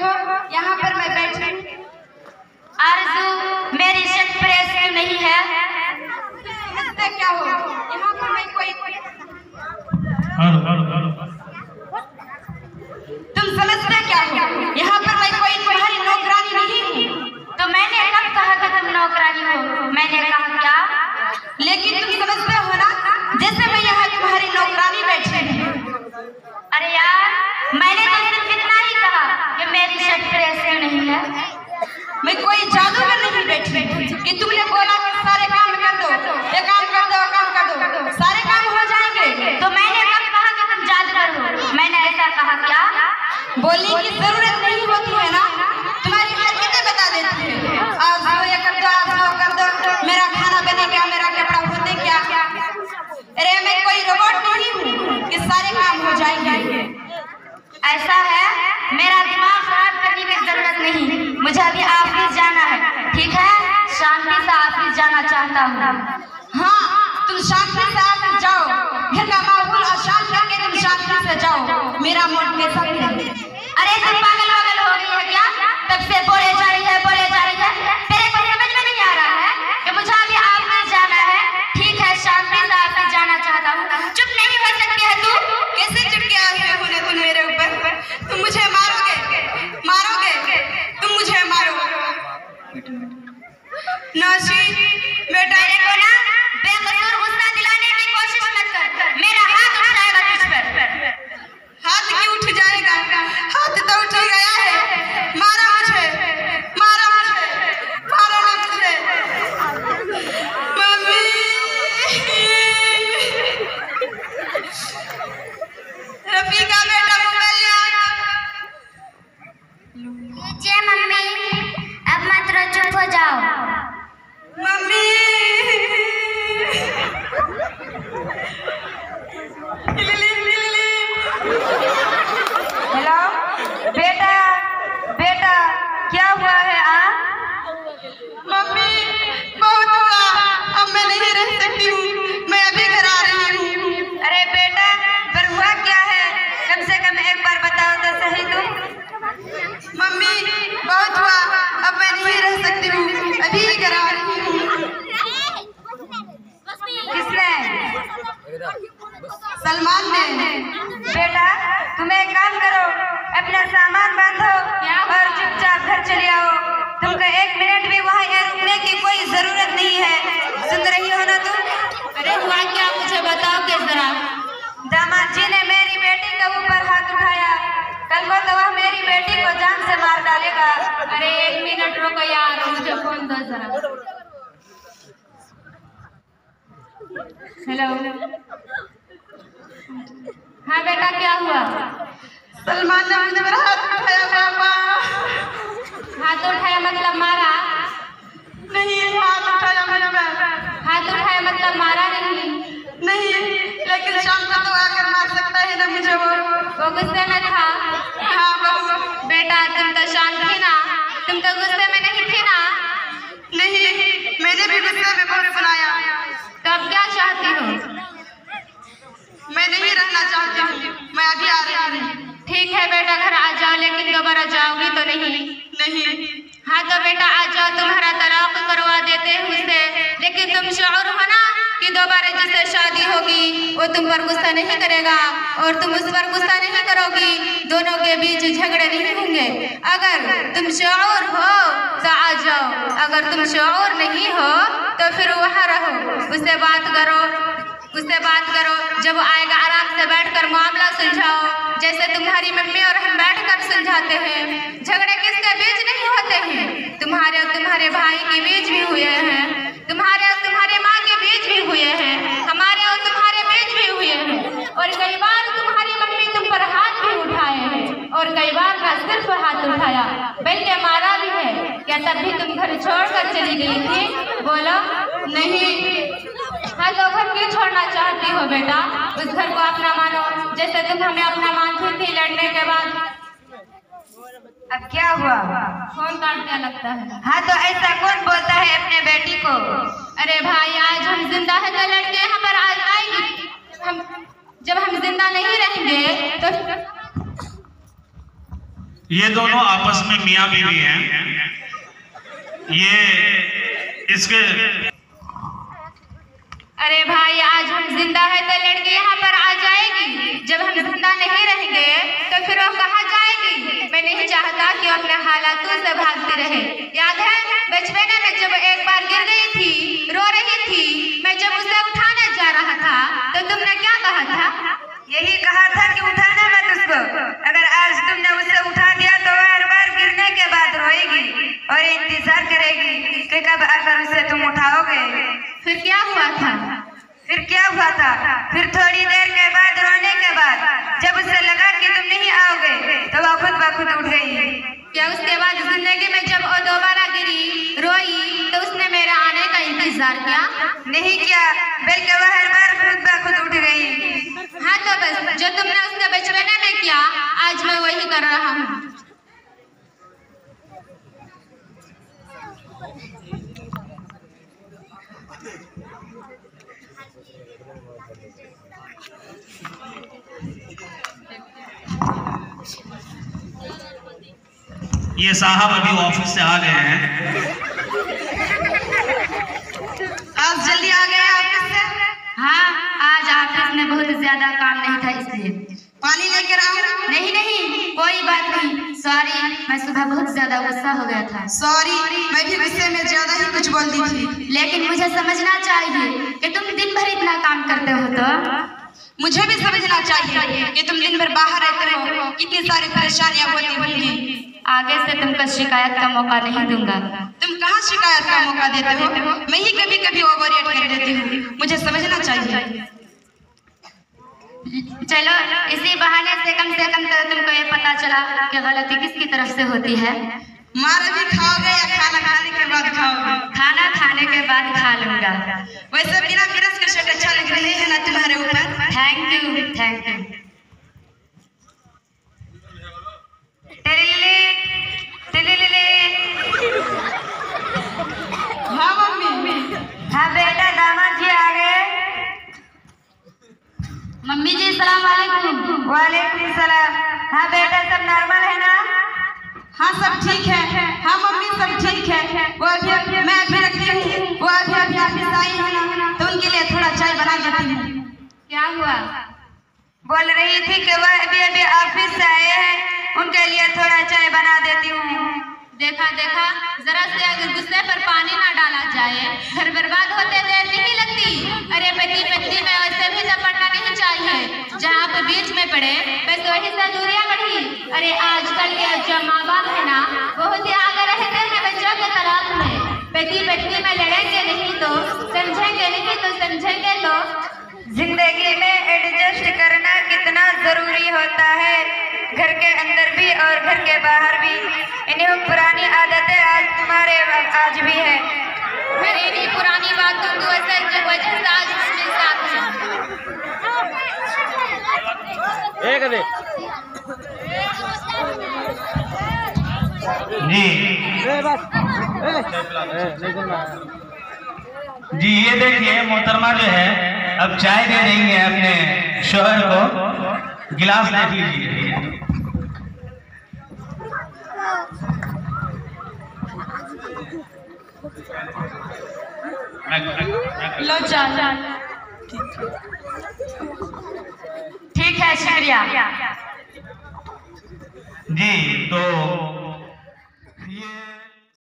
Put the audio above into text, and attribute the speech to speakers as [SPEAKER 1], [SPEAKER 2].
[SPEAKER 1] हो, यहाँ पर मैं बैठी।
[SPEAKER 2] आरज़ू, मेरी शर्ट प्रेस क्यों नहीं है?
[SPEAKER 1] समझते क्या हो? यहाँ पर मैं कोई तुम समझते क्या हो? यहाँ पर मैं कोई तुम्हारी नौकरानी नहीं हूँ।
[SPEAKER 2] तो मैंने कब कहा कि तुम नौकरानी हो? मैंने कहा क्या?
[SPEAKER 1] लेकिन तुम समझते हो ना, जैसे मैं यहाँ तुम्हारी नौकरानी बैठी हूँ।
[SPEAKER 2] अरे यार, मैंने तो सिर्फ इतना ही कहा कि मेरी शर्ट प्रेस क्यों नहीं है।
[SPEAKER 1] मैं कोई जादूगर नहीं बैठी कि तुमने बोला कि सारे काम कर दो, ये काम कर दो, काम कर दो, सारे काम हो जाएंगे।
[SPEAKER 2] तो मैंने कब कहा कि तुम जादूगर हो? मैंने ऐसा कहा क्या?
[SPEAKER 1] बोलने की जरूरत नहीं होती है ना, तुम्हारी हरकतें बता देती है। आप ये कर दो, आप वो कर दो, मेरा खाना बने क्या, मेरा कपड़ा होते क्या। अरे मैं कोई रोबोट नहीं हूँ कि सारे काम हो जाएंगे।
[SPEAKER 2] ऐसा है, मेरा दिमाग खराब करने की जरूरत नहीं, मुझे अभी ऑफिस जाना है। ठीक है, शांति से ऑफिस जाना चाहता हूँ।
[SPEAKER 1] हाँ, तुम शांति से ऑफिस जाओ, घर का माहौल और शांत करके तुम शांति से जाओ। मेरा मूड कैसा है?
[SPEAKER 2] अरे तुम पागल वागल हो गई है क्या? तब से बोले जा रही है, बोले जा रही है। तेरे को समझ में नहीं आ रहा है कि मुझे अभी ऑफिस जाना है। ठीक है, शांति से ऑफिस जाना चाहता हूँ। चुप नहीं हो सकती है तू?
[SPEAKER 1] कैसे चुप के आए हो ना तुम मेरे ऊपर? तुम मुझे मारोगे, मारोगे, तुम मुझे मारो। नाशी बेटा,
[SPEAKER 2] मेरे को ना बेकसूर गुस्सा दिलाने की कोशिश मत कर। मेरा हाथ उठ जाएगा तुझ पर।
[SPEAKER 1] हाथ क्यों उठ जाएगा? हाथ तो उठ ही गया है। मारो मुझे, मारो मुझे, मारो ना मुझे। मम्मी, रफी का बेटा मोबाइल ले आया।
[SPEAKER 2] लीजिए मम्मी, अब मत रो, चुप हो जाओ।
[SPEAKER 1] मम्मी, हेलो बेटा, बेटा क्या हुआ है? मम्मी बहुत हुआ, अब मैं नहीं रह सकती हूँ, मैं अभी घर आ रही हूँ। अरे बेटा, पर हुआ क्या है? कम से कम एक बार बताओ तो सही तुम। मम्मी बहुत हुआ, अब मैं नहीं रह सकती हूँ, अभी घर आ रही हूँ। किसने? सलमान ने। बेटा तुम एक काम करो, अपना सामान बांधो और चुपचाप घर चले आओ। तुमको 1 मिनट भी वहाँ रुकने की कोई जरूरत नहीं है। सुन रही हो ना तुम?
[SPEAKER 2] अरे हुआ क्या, मुझे बताओ के जरा।
[SPEAKER 1] दामाद जी ने मेरी बेटी के ऊपर हाथ उठाया, कल को तो वह मेरी बेटी को जान से मार डालेगा।
[SPEAKER 2] अरे 1 मिनट रुको यार, मुझे फोन दो जरा। हेलो, हाँ बेटा क्या हुआ?
[SPEAKER 1] सलमान ने मुझे मेरा हाथ उठाया। पापा
[SPEAKER 2] हाथ उठाया मतलब मारा?
[SPEAKER 1] नहीं, हाथ उठाया मुझे।
[SPEAKER 2] हाथ उठाया मतलब मारा नहीं?
[SPEAKER 1] नहीं, लेकिन शाम को तो आकर मार सकता है ना मुझे वो
[SPEAKER 2] गुस्से में था?
[SPEAKER 1] हाँ बहू।
[SPEAKER 2] बेटा तुम तो शांत थी ना, तुम तो गुस्से में नहीं थी ना?
[SPEAKER 1] नहीं, मैंने भी गुस्से में बहुत सुनाया।
[SPEAKER 2] तो अब क्या चाहती हो?
[SPEAKER 1] मैं नहीं रहना चाहती हूँ, मैं अभी आ रही हूँ।
[SPEAKER 2] ठीक है बेटा, घर आ जाओ, लेकिन दोबारा जाओगी तो नहीं?
[SPEAKER 1] नहीं।
[SPEAKER 2] हाँ तो बेटा आ जाओ, तुम्हारा तलाक करवा देते हैं उससे। लेकिन तुम शौर हो ना कि दोबारा जिससे शादी होगी वो तुम पर गुस्सा नहीं करेगा और तुम उस पर गुस्सा नहीं करोगी, दोनों के बीच झगड़े नहीं होंगे। अगर तुम शौर हो तो आ जाओ, अगर तुम शौर नहीं हो तो फिर वहाँ रहो, उससे बात करो, उससे बात करो। जब आएगा आराम से बैठकर मामला सुलझाओ, जैसे तुम्हारी मम्मी और हम बैठकर सुलझाते हैं। झगड़े किसके बीच नहीं होते हैं, तुम्हारे और तुम्हारे भाई के बीच भी हुए हैं, तुम्हारे और तुम्हारे माँ के बीच भी हुए हैं, हमारे और तुम्हारे बीच भी हुए हैं। और कई बार तुम्हारी मम्मी तुम पर हाथ भी उठाए हैं और कई बार का सिर्फ हाथ उठाया, बल्कि मारा भी है। क्या तब भी तुम घर छोड़कर चली गई थी? बोलो।
[SPEAKER 1] नहीं।
[SPEAKER 2] हाँ तो घर क्यों छोड़ना चाहती हो बेटा? उस घर को अपना मानो, जैसे तुम हमें अपना मानती थी लड़ने के बाद।
[SPEAKER 1] अब क्या हुआ?
[SPEAKER 2] फोन काट दिया लगता है।
[SPEAKER 1] हाँ तो ऐसा कौन बोलता है अपने बेटी को?
[SPEAKER 2] अरे भाई, आज हम जिंदा है तो लड़के यहाँ पर आज आएंगे, जब हम जिंदा नहीं रहेंगे तो
[SPEAKER 3] ये दोनों आपस में मियाँ बीवी हैं। ये इसके
[SPEAKER 2] अरे भाई, आज हम जिंदा है तो लड़की यहाँ पर आ जाएगी, जब हम जिंदा नहीं रहेंगे तो फिर वो कहाँ जाएगी? मैं नहीं चाहता कि वो अपने हालातों से भागती रहे। याद है बचपन में जब एक बार गिर गई थी, रो रही थी, मैं जब उसे उठाने जा रहा था तो तुमने क्या कहा था?
[SPEAKER 1] यही कहा था कि उठाना मत उसको। अगर आज तुमने उसे उठा दिया तो वह हर बार गिरने के बाद रोएगी और इंतजार करेगी कि कब आकर उसे तुम उठाओगे।
[SPEAKER 2] फिर क्या हुआ था?
[SPEAKER 1] फिर थोड़ी देर के बाद, रोने के बाद, जब उसे लगा कि तुम नहीं आओगे तो वह खुद ब खुद उठ गई।
[SPEAKER 2] क्या उसके बाद जिंदगी में जब वो दोबारा गिरी, रोई, तो उसने मेरे आने का इंतजार किया?
[SPEAKER 1] नहीं किया, बल्कि वह हर बार खुद ब खुद उठ गई।
[SPEAKER 2] हाँ, तो बस जो तुमने उसके बचपन में किया, आज मैं वही कर रहा हूँ।
[SPEAKER 3] ये साहब अभी ऑफिस से आ गए हैं।
[SPEAKER 1] आज जल्दी आ गए ऑफिस से?
[SPEAKER 2] हाँ, आज ऑफिस में बहुत ज्यादा काम नहीं था इसलिए।
[SPEAKER 1] पानी लेकर आओ?
[SPEAKER 2] नहीं, कोई बात नहीं। सॉरी, मैं सुबह बहुत ज्यादा गुस्सा हो गया था।
[SPEAKER 1] सॉरी, मैं भी गुस्से में ज्यादा ही कुछ बोल दी थी।
[SPEAKER 2] लेकिन मुझे समझना चाहिए कि तुम दिन भर इतना काम करते हो तो
[SPEAKER 1] मुझे भी समझना चाहिए कि तुम दिन भर बाहर रहते हो, कितनी सारी परेशानियां होती होंगी।
[SPEAKER 2] आगे से तुमको शिकायत का मौका नहीं दूंगा।
[SPEAKER 1] तुम कहाँ शिकायत का मौका देते हो? मैं ही कभी कभी ओवररिएक्ट कर देती हूँ, मुझे समझना चाहिए।
[SPEAKER 2] चलो, इसी बहाने से कम तो तुमको ये पता चला कि गलती किसकी तरफ से होती है।
[SPEAKER 1] मार भी खाओगे या खाना खाने के बाद खाओगे?
[SPEAKER 2] खाना खाने के बाद खा लूंगा।
[SPEAKER 1] वैसे बिना मिर्च के शर्ट अच्छा लग रही है ना तुम्हारे ऊपर।
[SPEAKER 2] Thank you.
[SPEAKER 1] हाँ मम्मी। हाँ बेटा, दामाद जी आ गए।
[SPEAKER 2] मम्मी जी सलाम वालेकुम।
[SPEAKER 1] वालेकुम सलाम। हाँ बेटा, सब नॉर्मल है ना? हाँ सब ठीक है। हाँ मम्मी, सब ठीक है। वो अभी मैं अभी रखती हूँ, वो अभी ऑफिस आई है ना, तो उनके लिए थोड़ा चाय बना देती हूँ।
[SPEAKER 2] क्या हुआ?
[SPEAKER 1] बोल रही थी कि वह अभी ऑफिस से आए हैं, उनके लिए थोड़ा चाय बना देती हूँ।
[SPEAKER 2] देखा, जरा से अगर गुस्से पर पानी ना डाला जाए, घर बर्बाद होते देर नहीं लगती। अरे पति पत्नी में वैसे भी पड़ना नहीं चाहिए, जहाँ आप बीच में पड़े बस वही से दूरियां बढ़ी। अरे आजकल के जो माँ बाप है ना, बहुत ही आगे रहते हैं बच्चों के तलाक में। पति पत्नी में लड़ेंगे नहीं तो समझेंगे तो
[SPEAKER 1] जिंदगी में एडजस्ट करना कितना जरूरी होता है, घर के अंदर भी और घर के बाहर भी। इन्हीं पुरानी आदतें आज तुम्हारे आज भी है।
[SPEAKER 2] मेरी इन्हीं पुरानी बातों की वजह से आज मेरे साथ
[SPEAKER 3] जी ये देखिए मोहतरमा जो है अब चाय दे रही है अपने शोहर को। गिलास देख लीजिए।
[SPEAKER 2] लो चाय। ठीक है, शुक्रिया।
[SPEAKER 3] जी तो ये